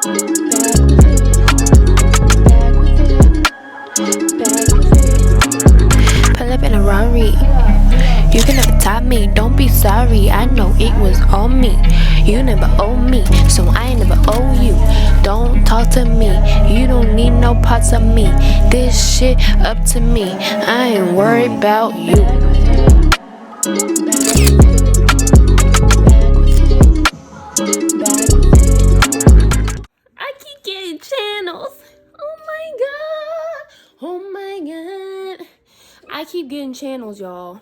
Back with it, back with it. Pull up in a Rari. You can never top me, don't be sorry. I know it was on me. You never owe me, so I ain't never owe you. Don't talk to me, you don't need no parts of me. This shit up to me, I ain't worried about you. I keep getting channels. Oh my god. Oh my god. I keep getting channels, y'all.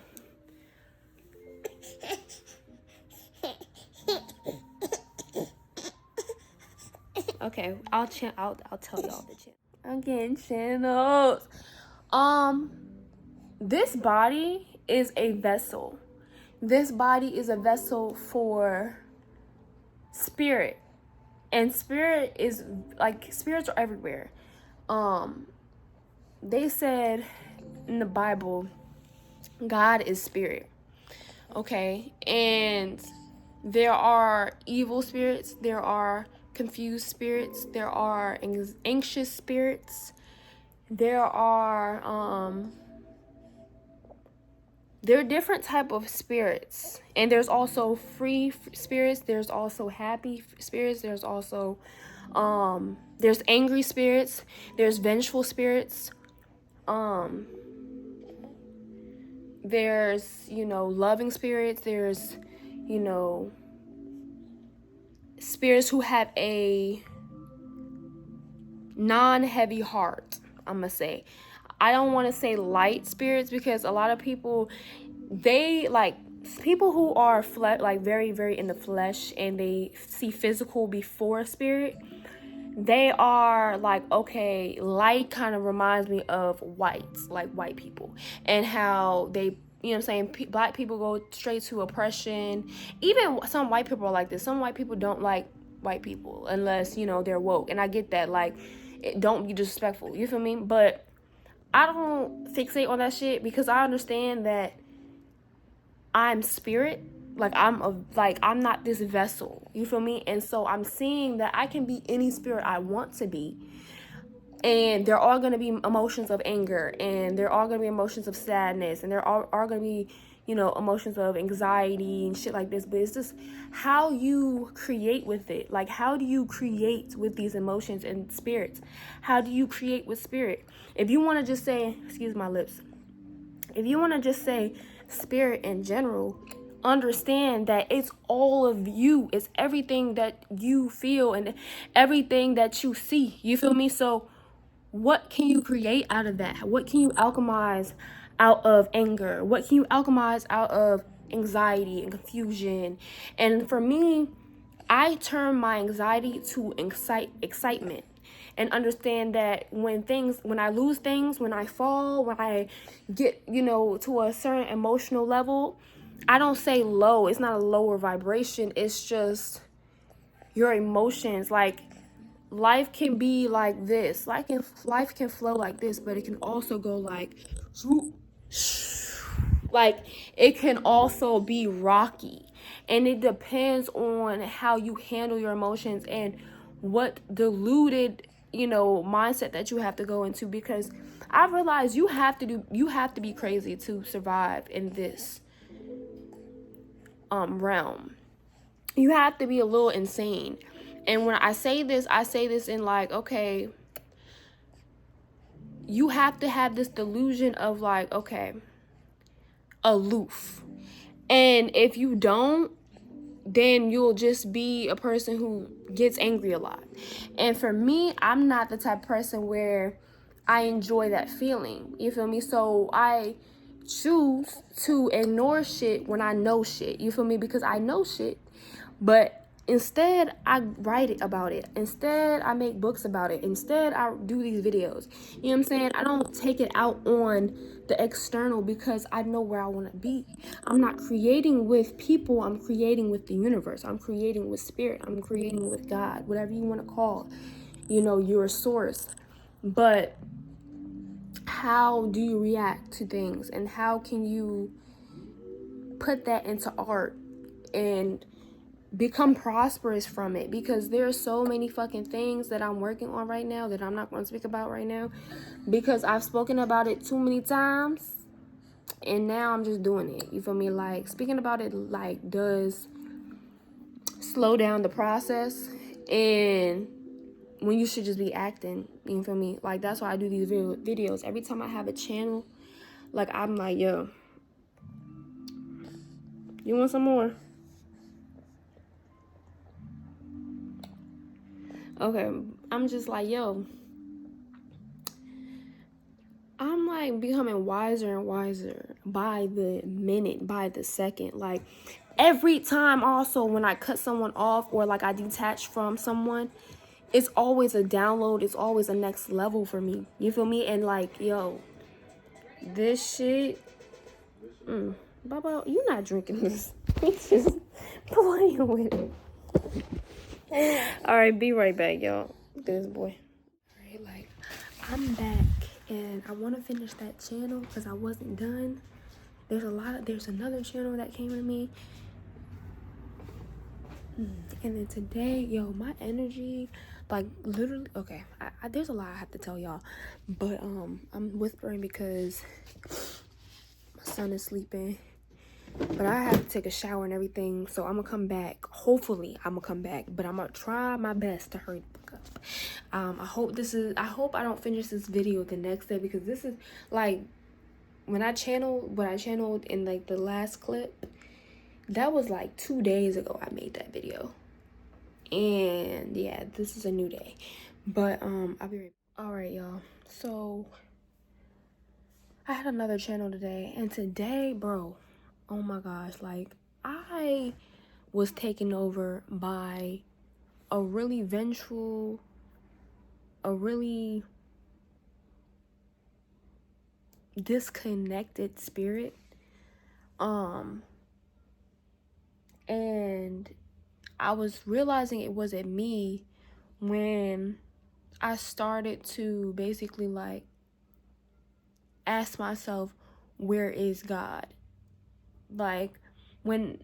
Okay, I'll tell y'all the channel. I'm getting channels. This body is a vessel. This body is a vessel for spirit. And spirit is like spirits are everywhere. They said in the Bible, God is spirit. Okay? And there are evil spirits, there are confused spirits, there are anxious spirits, there are different type of spirits, and there's also free spirits, there's also happy spirits, there's also there's angry spirits, there's vengeful spirits, there's loving spirits, there's spirits who have a non-heavy heart. I'm gonna say, I don't want to say light spirits, because a lot of people, they like people who are like very very in the flesh, and they see physical before spirit. They are like, okay, light kind of reminds me of whites, like white people, and how they, I'm saying, black people go straight to oppression. Even some white people are like this. Some white people don't like white people unless they're woke, and I get that. Like, don't be disrespectful, you feel me? But I don't fixate on that shit, because I understand that I'm spirit. Like, I'm not this vessel, you feel me? And so I'm seeing that I can be any spirit I want to be, and there are going to be emotions of anger, and there are going to be emotions of sadness, and there are going to be emotions of anxiety and shit like this. But it's just how you create with it. Like, how do you create with these emotions and spirits? How do you create with spirit? If you want to just say, excuse my lips, if you want to just say spirit in general, understand that it's all of you. It's everything that you feel and everything that you see, you feel me? So what can you create out of that? What can you alchemize out of anger? What can you alchemize out of anxiety and confusion? And for me, I turn my anxiety to excitement, and understand that when I lose things, when I fall, when I get, to a certain emotional level, I don't say low. It's not a lower vibration. It's just your emotions. Like, life can be like this. Life can flow like this, but it can also go like it can also be rocky. And it depends on how you handle your emotions and what deluded, mindset that you have to go into. Because I realize you have to be crazy to survive in this realm. You have to be a little insane. And when I say this in like, okay, you have to have this delusion of like, okay, aloof. And if you don't, then you'll just be a person who gets angry a lot. And for me, I'm not the type of person where I enjoy that feeling, you feel me? So I choose to ignore shit when I know shit, you feel me? Because I know shit, but instead I write about it. Instead I make books about it. Instead I do these videos, you know what I'm saying? I don't take it out on the external, because I know where I want to be. I'm not creating with people, I'm creating with the universe. I'm creating with spirit. I'm creating with God, whatever you want to call, your source. But how do you react to things, and how can you put that into art and become prosperous from it, because there are so many fucking things that I'm working on right now that I'm not going to speak about right now because I've spoken about it too many times, and now I'm just doing it. You feel me? Like, speaking about it like does slow down the process, and when you should just be acting. You feel me? Like, that's why I do these videos every time I have a channel. Like, I'm like, yo, you want some more? Okay, I'm just like, yo, I'm like becoming wiser and wiser by the minute, by the second. Like, every time also when I cut someone off or like I detach from someone, it's always a download. It's always a next level for me. You feel me? And like, yo, this shit, Baba, you not drinking this. It's just playing with it. All right, be right back, y'all. This boy. All right, like, I'm back, and I want to finish that channel because I wasn't done. There's another channel that came to me, and then today, yo, my energy, like, literally, okay, there's a lot I have to tell y'all, but I'm whispering because my son is sleeping. But I have to take a shower and everything, so I'm gonna come back. Hopefully, I'm gonna come back, but I'm gonna try my best to hurry the fuck up. I hope I don't finish this video the next day, because this is like what I channeled in like the last clip. That was like 2 days ago I made that video, and yeah, this is a new day. But I'll be right. All right, y'all. So I had another channel today, and today, bro, oh my gosh, like, I was taken over by a really vengeful, a really disconnected spirit. And I was realizing it wasn't me when I started to basically like ask myself, where is God? Like, when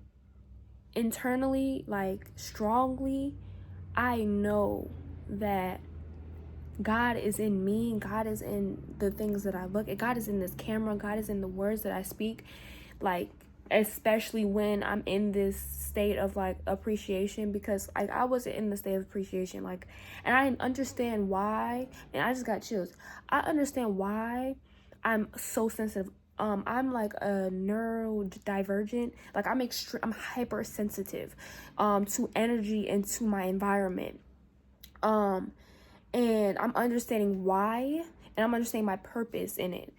internally, like, strongly, I know that God is in me. God is in the things that I look at. God is in this camera. God is in the words that I speak. Like, especially when I'm in this state of like appreciation, because I wasn't in the state of appreciation. Like, and I understand why, and I just got chills. I understand why I'm so sensitive. I'm like a neurodivergent. Like, I'm hypersensitive to energy and to my environment. And I'm understanding why, and I'm understanding my purpose in it.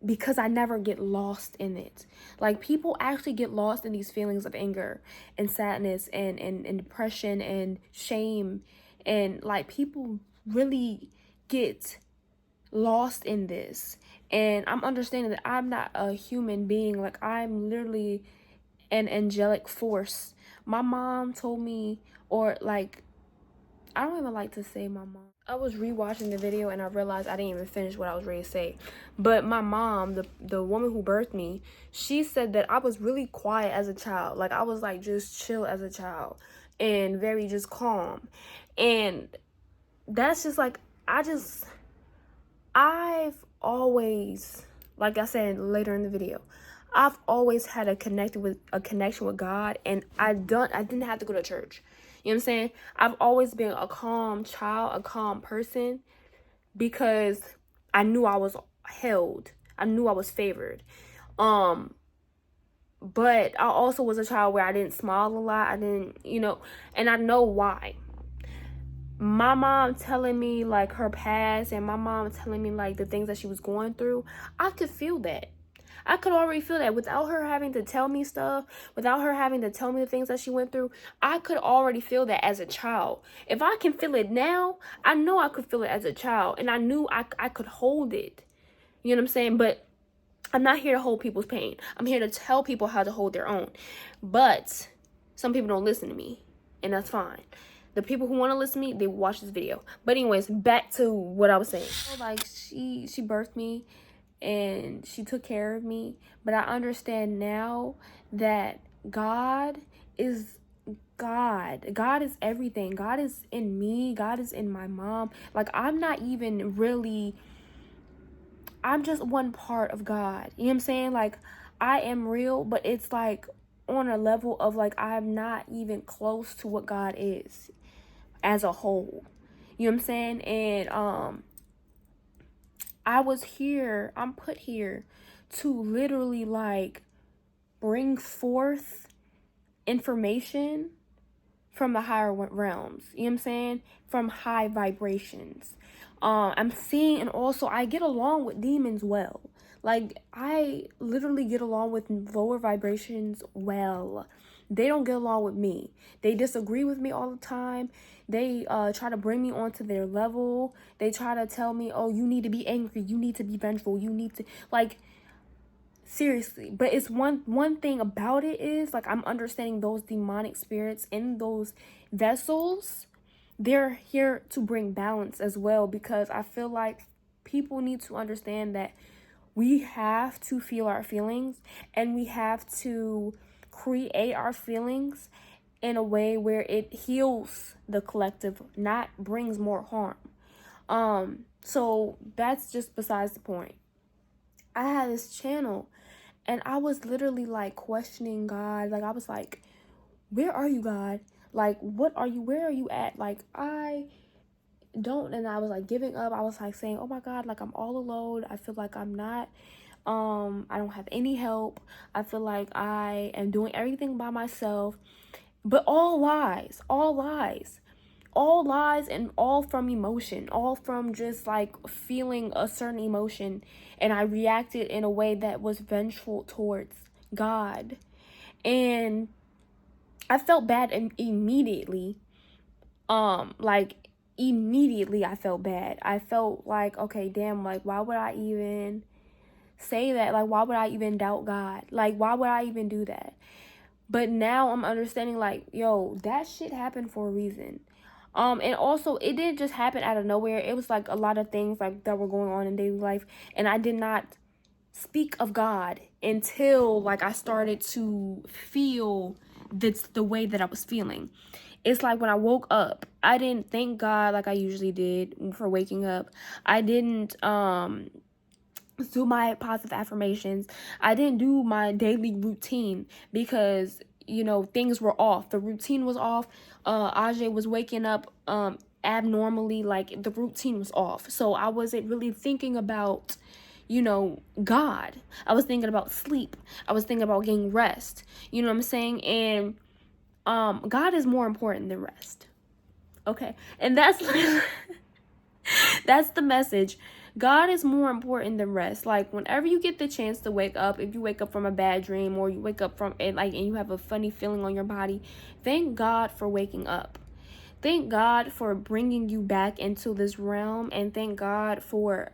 Because I never get lost in it. Like, people actually get lost in these feelings of anger and sadness and depression and shame. And like, people really get lost in this. And I'm understanding that I'm not a human being. Like, I'm literally an angelic force. My mom told me, or like, I don't even like to say my mom. I was rewatching the video and I realized I didn't even finish what I was ready to say. But my mom, the woman who birthed me, she said that I was really quiet as a child. Like, I was like just chill as a child and very just calm. And that's just like, I've always, like I said later in the video, I've always had a connection with God, and I didn't have to go to church. You know what I'm saying? I've always been a calm child, a calm person, because I knew I was held. I knew I was favored. But I also was a child where I didn't smile a lot. I didn't, and I know why. My mom telling me like her past, and my mom telling me like the things that she was going through, I could feel that. I could already feel that without her having to tell me stuff, without her having to tell me the things that she went through. I could already feel that as a child. If I can feel it now, I know I could feel it as a child, and I knew I could hold it. You know what I'm saying? But I'm not here to hold people's pain. I'm here to tell people how to hold their own. But some people don't listen to me, and that's fine. The people who want to listen to me, they watch this video. But anyways, back to what I was saying. Like, she birthed me and she took care of me. But I understand now that God is God. God is everything. God is in me. God is in my mom. Like, I'm not even really, I'm just one part of God. You know what I'm saying? Like, I am real, but it's like on a level of like, I'm not even close to what God is as a whole. You know what I'm saying? And I'm put here to literally like bring forth information from the higher realms. You know what I'm saying? From high vibrations. I'm seeing, and also I get along with demons well. Like, I literally get along with lower vibrations well. They don't get along with me. They disagree with me all the time. They try to bring me onto their level. They try to tell me, oh, you need to be angry. You need to be vengeful. You need to, like, seriously. But it's one thing about it is like, I'm understanding those demonic spirits in those vessels, they're here to bring balance as well, because I feel like people need to understand that we have to feel our feelings, and we have to create our feelings in a way where it heals the collective, not brings more harm. So that's just besides the point. I had this channel, and I was literally like questioning God. Like, I was like, where are you, God? Like, where are you at? Like, I don't, and I was like giving up. I was like saying, oh my God, like, I'm all alone. I feel like I'm not, I don't have any help. I feel like I am doing everything by myself. But all lies, and all from emotion, all from just like feeling a certain emotion, and I reacted in a way that was vengeful towards God. And I felt bad immediately. Like, immediately I felt bad. I felt like, okay, damn, like, why would I even say that? Like, why would I even doubt God? Like, why would I even do that? But now I'm understanding, like, yo, that shit happened for a reason. And also, it didn't just happen out of nowhere. It was like a lot of things like that were going on in daily life, and I did not speak of God until like I started to feel the way that I was feeling. It's like when I woke up, I didn't thank God like I usually did for waking up. I didn't do my positive affirmations. I didn't do my daily routine because, you know, things were off. The routine was off. Ajay was waking up abnormally. Like, the routine was off. So I wasn't really thinking about, you know, God. I was thinking about sleep. I was thinking about getting rest. You know what I'm saying? And God is more important than rest. Okay? And that's that's the message. God is more important than rest. Like, whenever you get the chance to wake up, if you wake up from a bad dream, or you wake up from it, like, and you have a funny feeling on your body, thank God for waking up. Thank God for bringing you back into this realm, and thank God for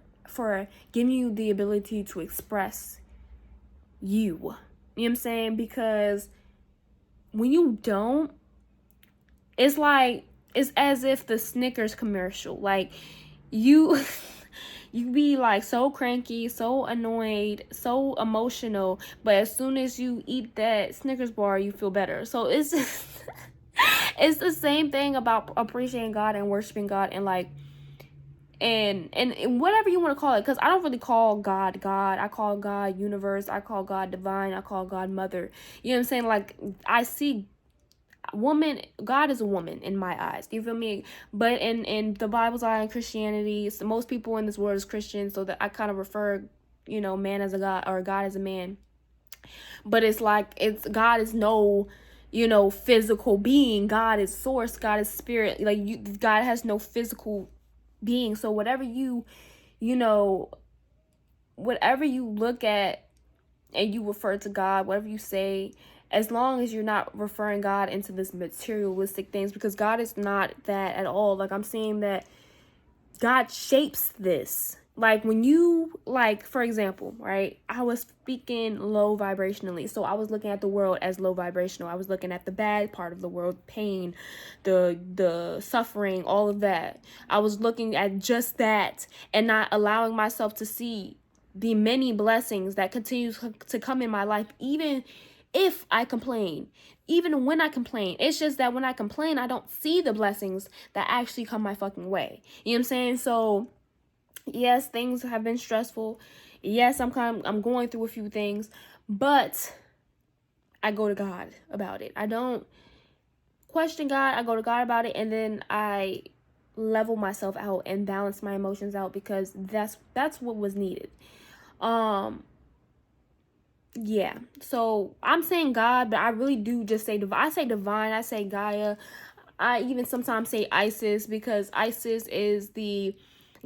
giving you the ability to express you. You know what I'm saying? Because when you don't, it's like, it's as if the Snickers commercial, like, you you be like so cranky, so annoyed, so emotional, but as soon as you eat that Snickers bar, you feel better. So it's just it's the same thing about appreciating God and worshiping God, and like, and whatever you want to call it, because I don't really call God God. I call God universe. I call God divine. I call God mother. You know what I'm saying? Like, I see woman, God is a woman in my eyes. You feel me? But in the Bible's eye, in Christianity, so most people in this world is Christian, so that I kind of refer, you know, man as a God, or God as a man. But it's like, it's God is no, you know, physical being. God is source. God is spirit. Like, God has no physical being. So whatever you know, whatever you look at and you refer to God, whatever you say, as long as you're not referring God into this materialistic things, because God is not that at all. Like, I'm saying that God shapes this. Like, when you, like, for example, right, I was speaking low vibrationally, so I was looking at the world as low vibrational. I was looking at the bad part of the world, pain, the suffering, all of that. I was looking at just that, and not allowing myself to see the many blessings that continue to come in my life, even if I complain, even when I complain. It's just that when I complain, I don't see the blessings that actually come my fucking way. You know what I'm saying? So yes, things have been stressful. Yes, I'm going through a few things, but I go to God about it. I don't question God. I go to God about it, and then I level myself out and balance my emotions out, because that's what was needed. Yeah, so I'm saying God, but I really do just say divine. I say divine, I say Gaia. I even sometimes say Isis, because Isis is the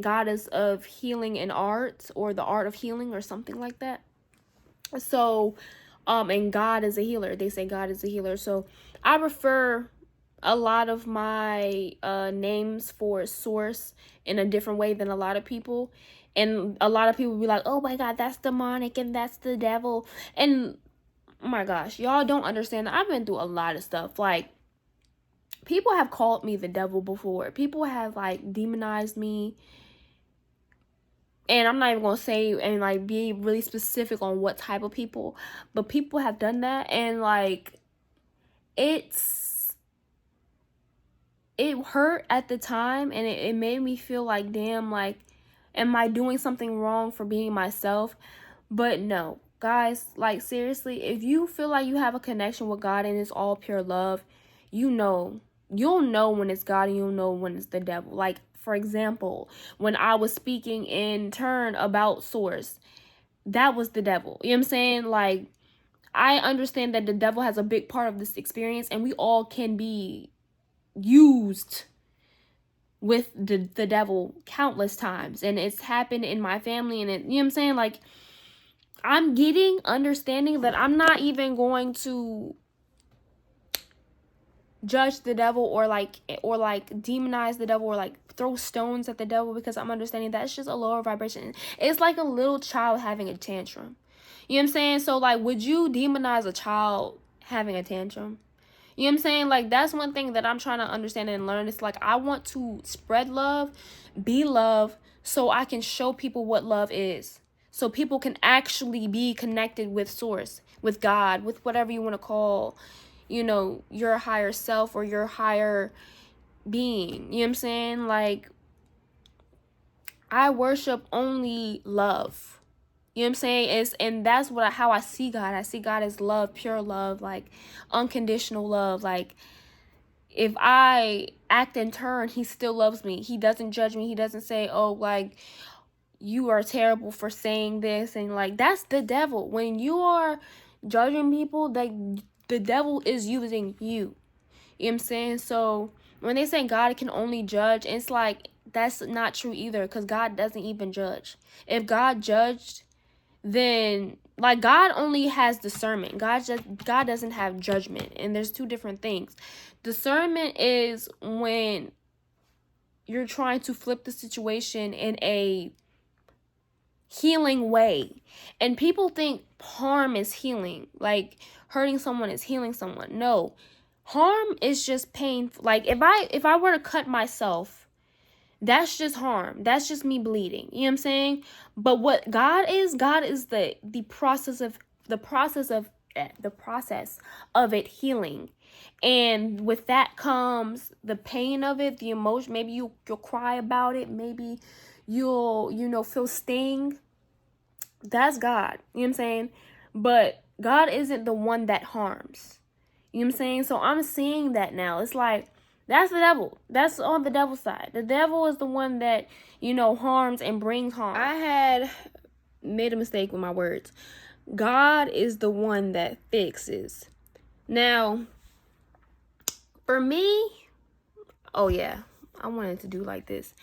goddess of healing and art, or the art of healing, or something like that. So and God is a healer. They say God is a healer. So I refer a lot of my names for source in a different way than a lot of people. And a lot of people be like, oh my God, that's demonic and that's the devil. And oh my gosh, y'all don't understand. I've been through a lot of stuff. Like, people have called me the devil before. People have like demonized me. And I'm not even gonna say and like be really specific on what type of people, but people have done that, and like it hurt at the time, and it made me feel like, damn, like, am I doing something wrong for being myself? But no, guys, like, seriously, if you feel like you have a connection with God and it's all pure love, you'll know when it's God, and you'll know when it's the devil. Like, for example, when I was speaking in turn about source, that was the devil. You know what I'm saying? Like, I understand that the devil has a big part of this experience, and we all can be used with the devil countless times, and it's happened in my family, and it, you know what I'm saying? Like, I'm getting understanding that I'm not even going to judge the devil, or like demonize the devil, or like throw stones at the devil, because I'm understanding that it's just a lower vibration. It's like a little child having a tantrum. You know what I'm saying? So like, would you demonize a child having a tantrum? You know what I'm saying? Like, that's one thing that I'm trying to understand and learn. It's like, I want to spread love, be love, so I can show people what love is. So people can actually be connected with source, with God, with whatever you want to call, you know, your higher self or your higher being. You know what I'm saying? Like, I worship only love. You know what I'm saying? And that's how I see God. I see God as love, pure love, like unconditional love. Like, if I act in turn, he still loves me. He doesn't judge me. He doesn't say, oh, like, you are terrible for saying this. And like, that's the devil. When you are judging people, like, the devil is using you. You know what I'm saying? So when they say God can only judge, it's like, that's not true either, because God doesn't even judge. If God judged, then like, God only has discernment. God doesn't have judgment. And there's two different things. Discernment is when you're trying to flip the situation in a healing way. And people think harm is healing, like hurting someone is healing someone. No, harm is just pain. Like, if I were to cut myself, that's just harm. That's just me bleeding. You know what I'm saying? But what God is the process of it healing. And with that comes the pain of it, the emotion. Maybe you'll cry about it. Maybe you'll, feel sting. That's God. You know what I'm saying? But God isn't the one that harms. You know what I'm saying? So I'm seeing that now. It's like, that's the devil. That's on the devil's side. The devil is the one that, harms and brings harm. I had made a mistake with my words. God is the one that fixes. Now, for me, oh yeah, I wanted to do like this.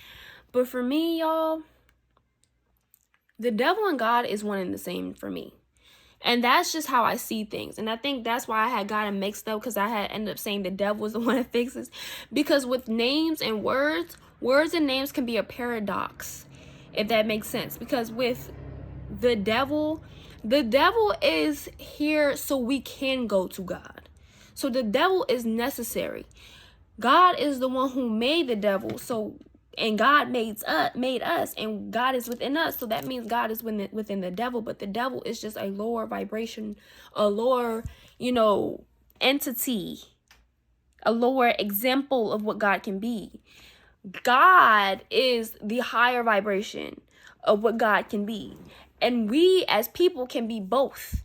But for me, y'all, the devil and God is one and the same for me. And that's just how I see things. And I think that's why I had gotten mixed up, because I had ended up saying the devil is the one that fixes. Because with names and words and names can be a paradox, if that makes sense. Because with the devil is here so we can go to God. So the devil is necessary. God is the one who made the devil. So And God made us, and God is within us. So that means God is within the devil, but the devil is just a lower vibration, a lower, entity, a lower example of what God can be. God is the higher vibration of what God can be. And we as people can be both.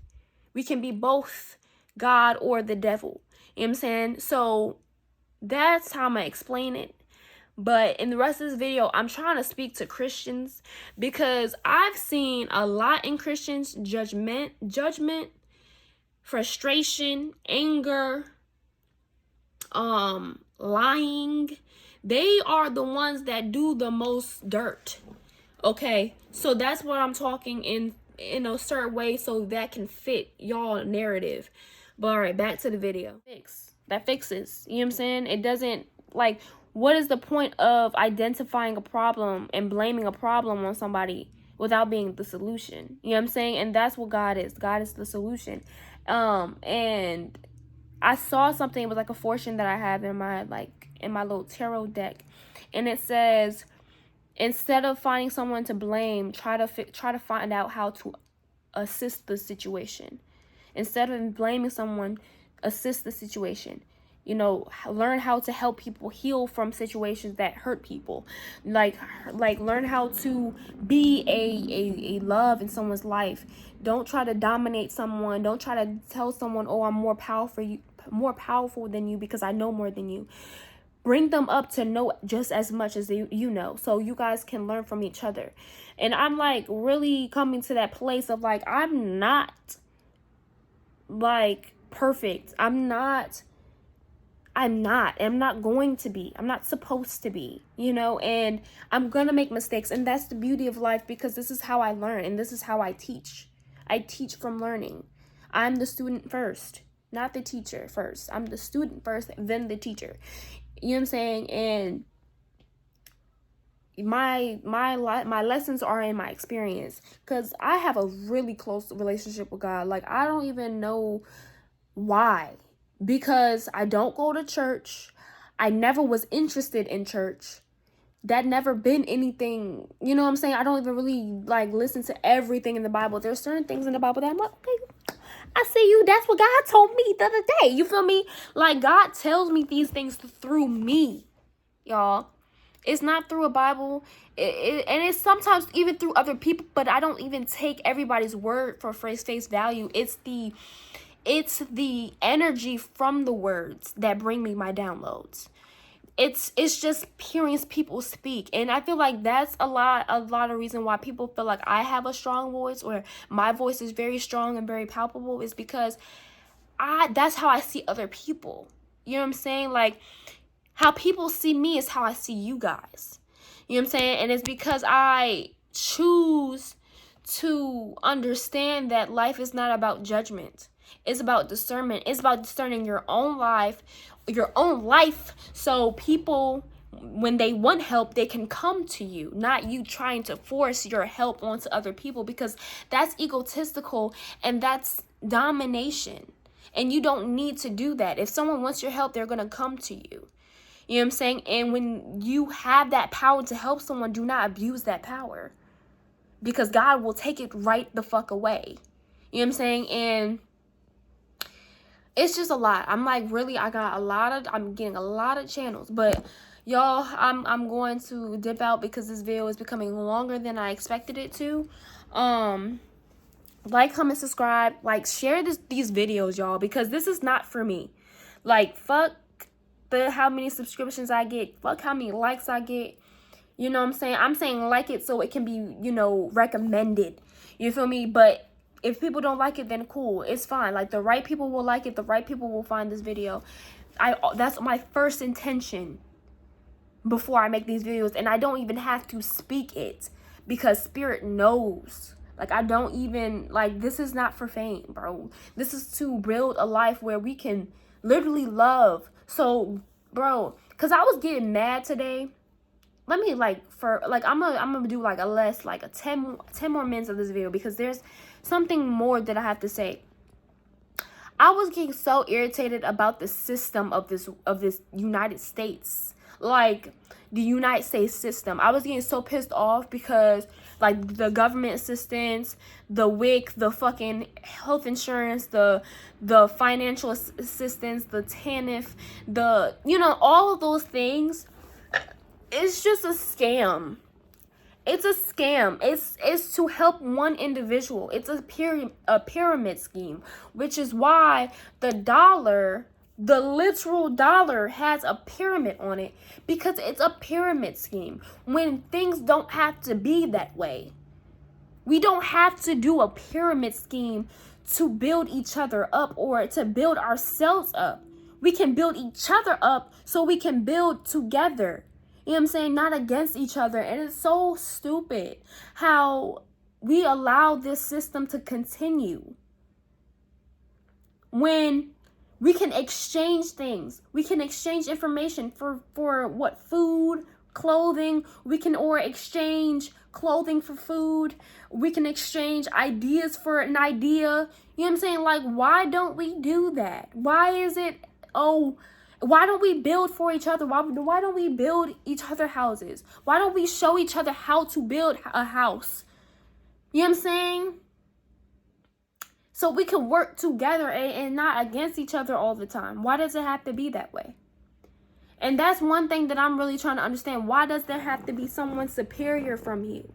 We can be both God or the devil. You know what I'm saying? So that's how I'm going to explain it. But in the rest of this video, I'm trying to speak to Christians because I've seen a lot in Christians: judgment, frustration, anger, lying. They are the ones that do the most dirt. Okay, so that's what I'm talking in a certain way so that can fit y'all narrative. But all right, back to the video. That fixes. You know what I'm saying? It doesn't, like, what is the point of identifying a problem and blaming a problem on somebody without being the solution? You know what I'm saying? And that's what God is. God is the solution. And I saw something. It was like a fortune that I have in my little tarot deck, and it says, instead of finding someone to blame, try to find out how to assist the situation. Instead of blaming someone, assist the situation. Learn how to help people heal from situations that hurt people. Like learn how to be a love in someone's life. Don't try to dominate someone. Don't try to tell someone, oh, I'm more powerful than you because I know more than you. Bring them up to know just as much as you know, so you guys can learn from each other. And I'm like really coming to that place of like, I'm not like perfect. I'm not going to be. I'm not supposed to be, and I'm gonna make mistakes. And that's the beauty of life, because this is how I learn and this is how I teach. I teach from learning. I'm the student first, not the teacher first. I'm the student first, then the teacher. You know what I'm saying? And my lessons are in my experience, because I have a really close relationship with God. Like, I don't even know why, because I don't go to church. I never was interested in church. That never been anything, you know what I'm saying? I don't even really like listen to everything in the Bible. There's certain things in the Bible that I'm like, okay, I see you. That's what God told me the other day. You feel me? Like, God tells me these things through me, y'all. It's not through a Bible. And it's sometimes even through other people, but I don't even take everybody's word for face value. It's the energy from the words that bring me my downloads. It's just hearing people speak. And I feel like that's a lot of reason why people feel like I have a strong voice, or my voice is very strong and very palpable, is because that's how I see other people. You know what I'm saying? Like, how people see me is how I see you guys. You know what I'm saying? And it's because I choose to understand that life is not about judgment. It's about discernment. It's about discerning your own life. So people, when they want help, they can come to you, not you trying to force your help onto other people, because that's egotistical and that's domination. And you don't need to do that. If someone wants your help, they're going to come to you. You know what I'm saying? And when you have that power to help someone, do not abuse that power, because God will take it right the fuck away. You know what I'm saying? And it's just a lot. I'm like, really, I'm getting a lot of channels, but y'all, I'm going to dip out because this video is becoming longer than I expected it to. Like, comment, subscribe, like, share these videos, y'all, because this is not for me. Like, fuck how many subscriptions I get, fuck how many likes I get. You know what I'm saying? I'm saying like it so it can be, recommended. You feel me? But if people don't like it, then cool. It's fine. Like, the right people will like it. The right people will find this video. That's my first intention before I make these videos. And I don't even have to speak it, because Spirit knows. Like, I don't even, like, this is not for fame, bro. This is to build a life where we can literally love. So, bro, because I was getting mad today. Let me, I'm gonna do, like, a 10 more minutes of this video, because there's something more that I have to say. I was getting so irritated about the system of this United States. Like, the United States system. I was getting so pissed off because like the government assistance, the WIC, the fucking health insurance, the financial assistance, the TANF, the, you know, all of those things, it's just a scam. It's a scam. It's to help one individual. It's a pyramid scheme, which is why the dollar, the literal dollar, has a pyramid on it, because it's a pyramid scheme. When things don't have to be that way. We don't have to do a pyramid scheme to build each other up or to build ourselves up. We can build each other up so we can build together. You know what I'm saying? Not against each other. And it's so stupid how we allow this system to continue. When we can exchange things. We can exchange information for what? Food, clothing. We can or exchange clothing for food. We can exchange ideas for an idea. You know what I'm saying? Like, why don't we do that? Why is it, why don't we build for each other? Why don't we build each other houses? Why don't we show each other how to build a house? You know what I'm saying? So we can work together and not against each other all the time. Why does it have to be that way? And that's one thing that I'm really trying to understand. Why does there have to be someone superior from you?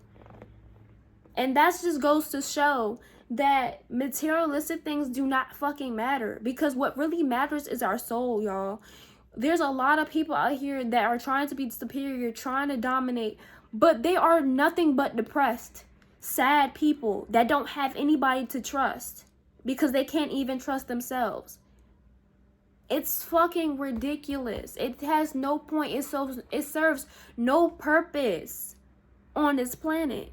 And that just goes to show that materialistic things do not fucking matter, because what really matters is our soul, y'all. There's a lot of people out here that are trying to be superior, trying to dominate, but they are nothing but depressed, sad people that don't have anybody to trust because they can't even trust themselves. It's fucking ridiculous. It has no point. It serves no purpose on this planet.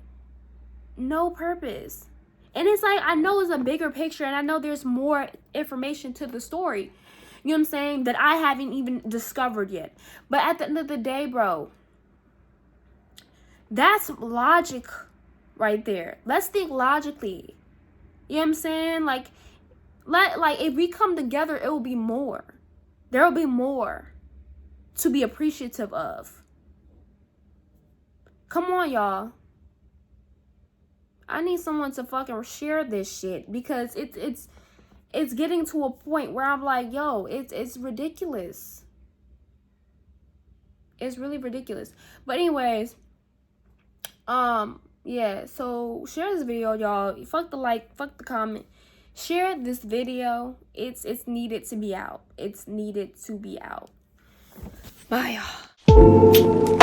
No purpose. And it's like, I know it's a bigger picture, and I know there's more information to the story, you know what I'm saying, that I haven't even discovered yet. But at the end of the day, bro, that's logic right there. Let's think logically. You know what I'm saying? Like if we come together, it will be more. There will be more to be appreciative of. Come on, y'all. I need someone to fucking share this shit, because it's getting to a point where I'm like, yo, it's ridiculous. It's really ridiculous. But anyways, yeah, so share this video, y'all. Fuck the like, fuck the comment. Share this video. It's needed to be out. It's needed to be out. Bye, y'all.